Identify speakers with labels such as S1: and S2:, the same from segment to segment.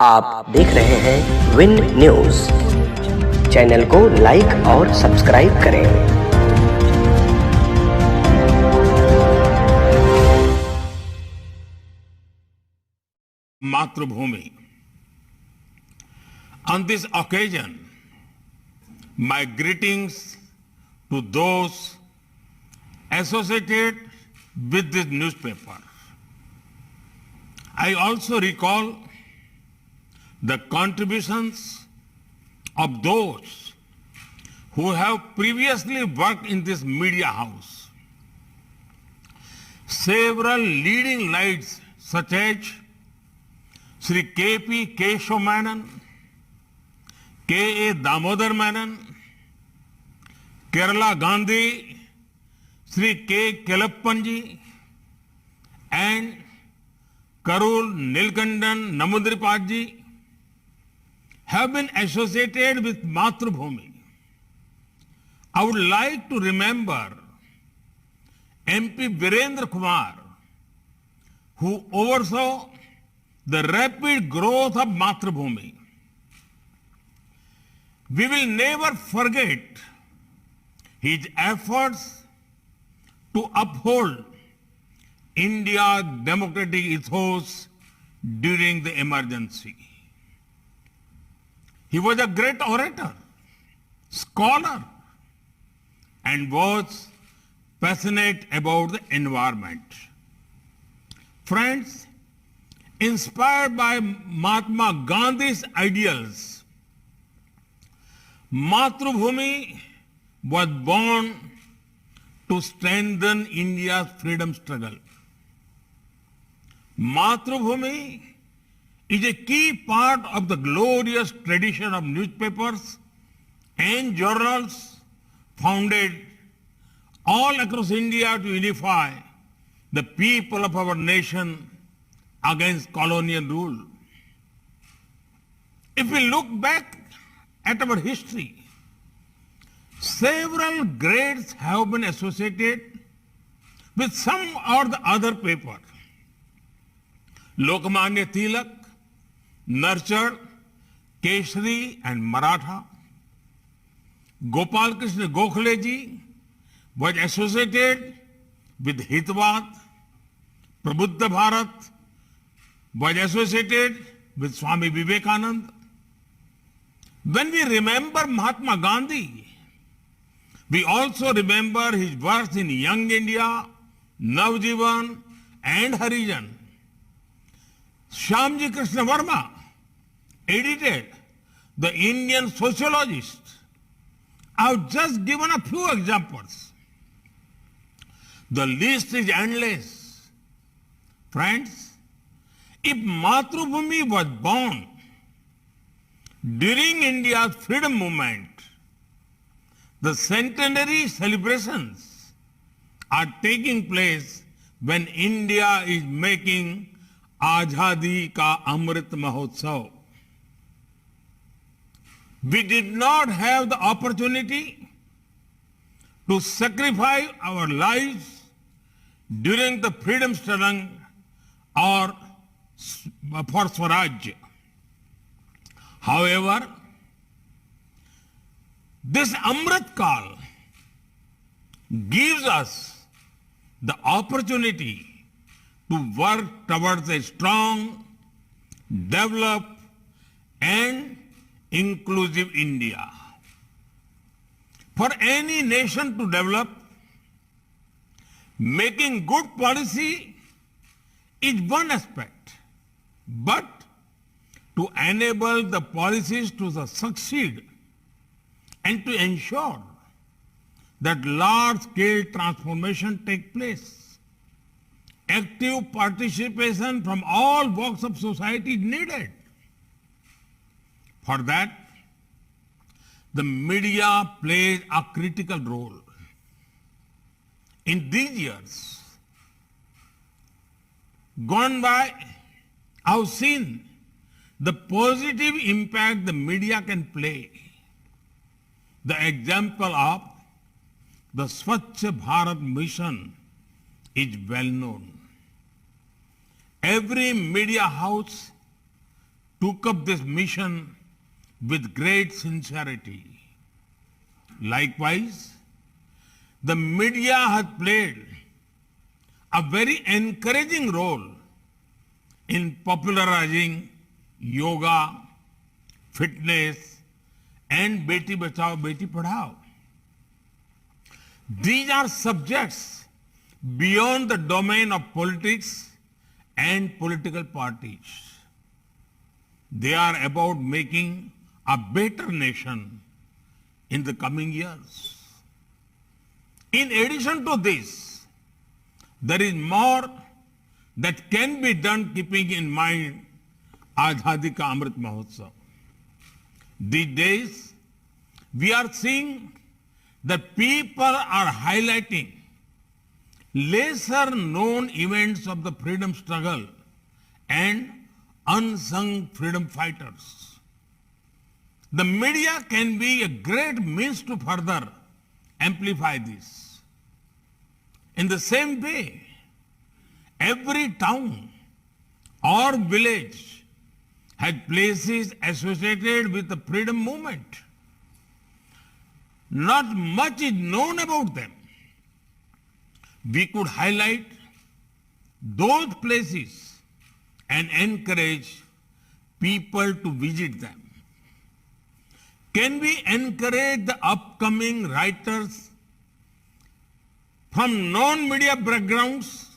S1: आप देख रहे हैं विन न्यूज। चैनल को लाइक और सब्सक्राइब करें।
S2: Mathrubhumi. On this occasion, my greetings to those associated with this newspaper. I also recall the contributions of those who have previously worked in this media house. Several leading lights such as Shri K.P. Keshav Menon, K.A. Damodar Menon, Kerala Gandhi, Shri K. Kelappanji, and Karul Nilkandan Namudripadji have been associated with Mathrubhumi. I would like to remember MP Virendra Kumar, who oversaw the rapid growth of Mathrubhumi. We will never forget his efforts to uphold India's democratic ethos during the emergency. He was a great orator, scholar, and was passionate about the environment. Friends, inspired by Mahatma Gandhi's ideals, Mathrubhumi was born to strengthen India's freedom struggle. Mathrubhumi is a key part of the glorious tradition of newspapers and journals founded all across India to unify the people of our nation against colonial rule. If we look back at our history, several greats have been associated with some or the other paper. Lokmanya Tilak nurtured Keshri and Maratha. Gopal Krishna Gokhale ji was associated with Hitvad. Prabuddha Bharat was associated with Swami Vivekananda. When we remember Mahatma Gandhi, we also remember his works in Young India, Navjivan, and Harijan. Shyamji Krishna Verma edited the Indian Sociologist. I've just given a few examples. The list is endless. Friends, if Mathrubhumi was born during India's freedom movement, the centenary celebrations are taking place when India is making Azadi Ka Amrit Mahotsav. We did not have the opportunity to sacrifice our lives during the freedom struggle or for Swaraj. However, this Amrit Kal gives us the opportunity to work towards a strong, developed, and inclusive India. For any nation to develop, making good policy is one aspect, but to enable the policies to succeed and to ensure that large-scale transformation take place, active participation from all walks of society is needed. For that, the media plays a critical role. In these years gone by, I've seen the positive impact the media can play. The example of the Swachh Bharat mission is well known. Every media house to took up this mission with great sincerity. Likewise, the media has played a very encouraging role in popularizing yoga, fitness, and Beti Bachao, Beti Padhao. These are subjects beyond the domain of politics and political parties. They are about making a better nation in the coming years. In addition to this, there is more that can be done keeping in mind Azadi Ka Amrit Mahotsav. These days, we are seeing that people are highlighting lesser known events of the freedom struggle and unsung freedom fighters. The media can be a great means to further amplify this. In the same way, every town or village has places associated with the freedom movement. Not much is known about them. We could highlight those places and encourage people to visit them. Can we encourage the upcoming writers from non-media backgrounds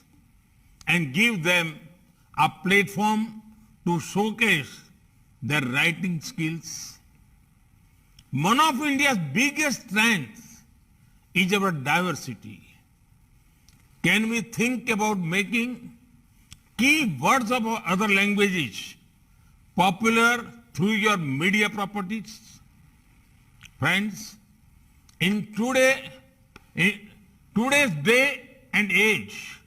S2: and give them a platform to showcase their writing skills? One of India's biggest strengths is our diversity. Can we think about making key words of other languages popular through your media properties? Friends, in today's day and age,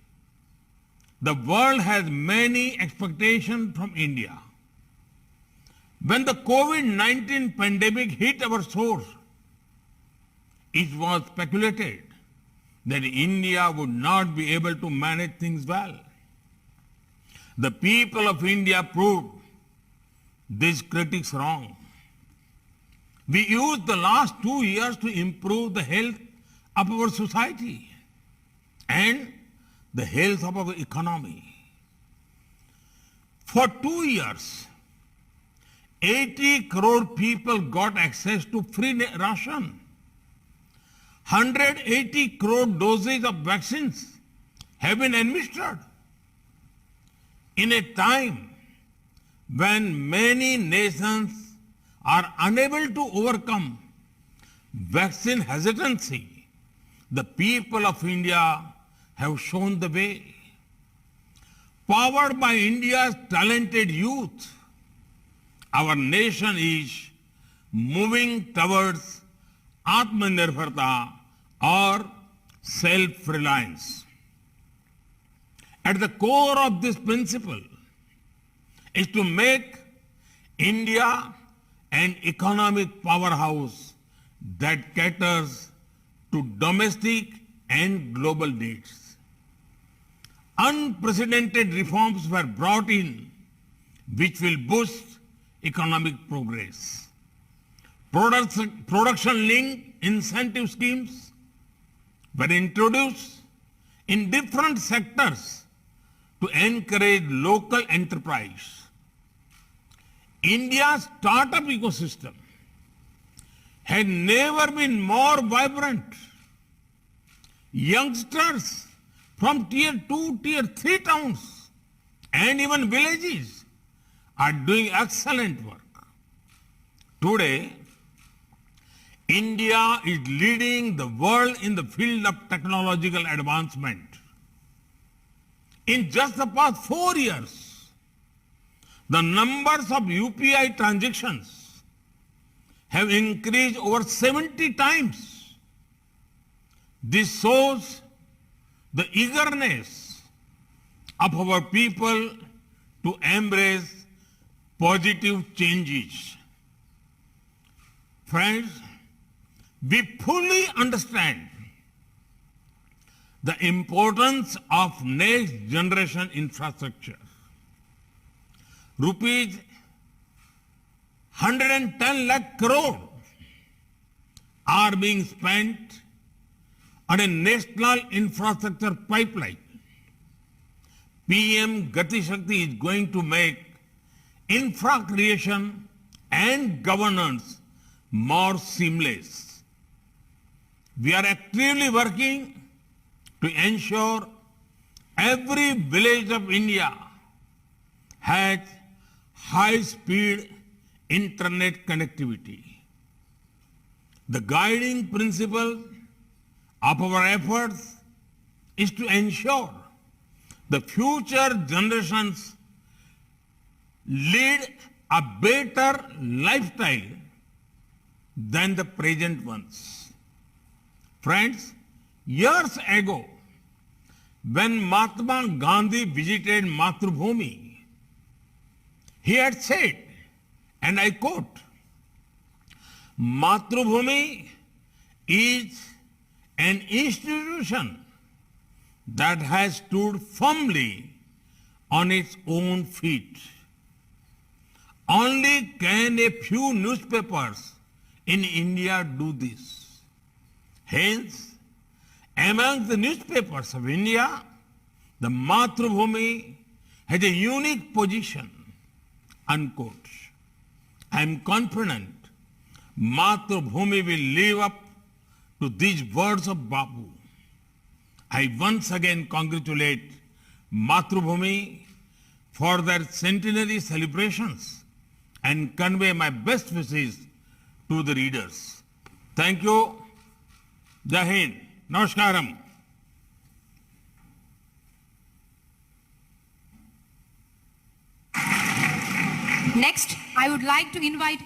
S2: the world has many expectations from India. When the COVID-19 pandemic hit our shores, it was speculated that India would not be able to manage things well. The people of India proved these critics wrong. We used the last 2 years to improve the health of our society and the health of our economy. For 2 years, 80 crore people got access to free ration. 180 crore doses of vaccines have been administered. In a time when many nations are unable to overcome vaccine hesitancy, the people of India have shown the way. Powered by India's talented youth, our nation is moving towards Atmanirbharta or self-reliance. At the core of this principle is to make India an economic powerhouse that caters to domestic and global needs. Unprecedented reforms were brought in which will boost economic progress. Production-linked incentive schemes were introduced in different sectors to encourage local enterprise. India's startup ecosystem had never been more vibrant. Youngsters from tier 2, tier 3 towns and even villages are doing excellent work. Today, India is leading the world in the field of technological advancement. In just the past 4 years, the numbers of UPI transactions have increased over 70 times. This shows the eagerness of our people to embrace positive changes. Friends, we fully understand the importance of next generation infrastructure. Rupees 110 lakh crore are being spent on a national infrastructure pipeline. PM Gati Shakti is going to make infra creation and governance more seamless. We are actively working to ensure every village of India has high-speed internet connectivity. The guiding principle of our efforts is to ensure the future generations lead a better lifestyle than the present ones. Friends, years ago, when Mahatma Gandhi visited Mathrubhumi, he had said, and I quote, Mathrubhumi is an institution that has stood firmly on its own feet. Only can a few newspapers in India do this. Hence, among the newspapers of India, the Mathrubhumi has a unique position, unquote. I am confident Mathrubhumi will live up to these words of Bapu. I once again congratulate Mathrubhumi for their centenary celebrations and convey my best wishes to the readers. Thank you. Jai Hind. Namaskaram.
S3: Next, I would like to invite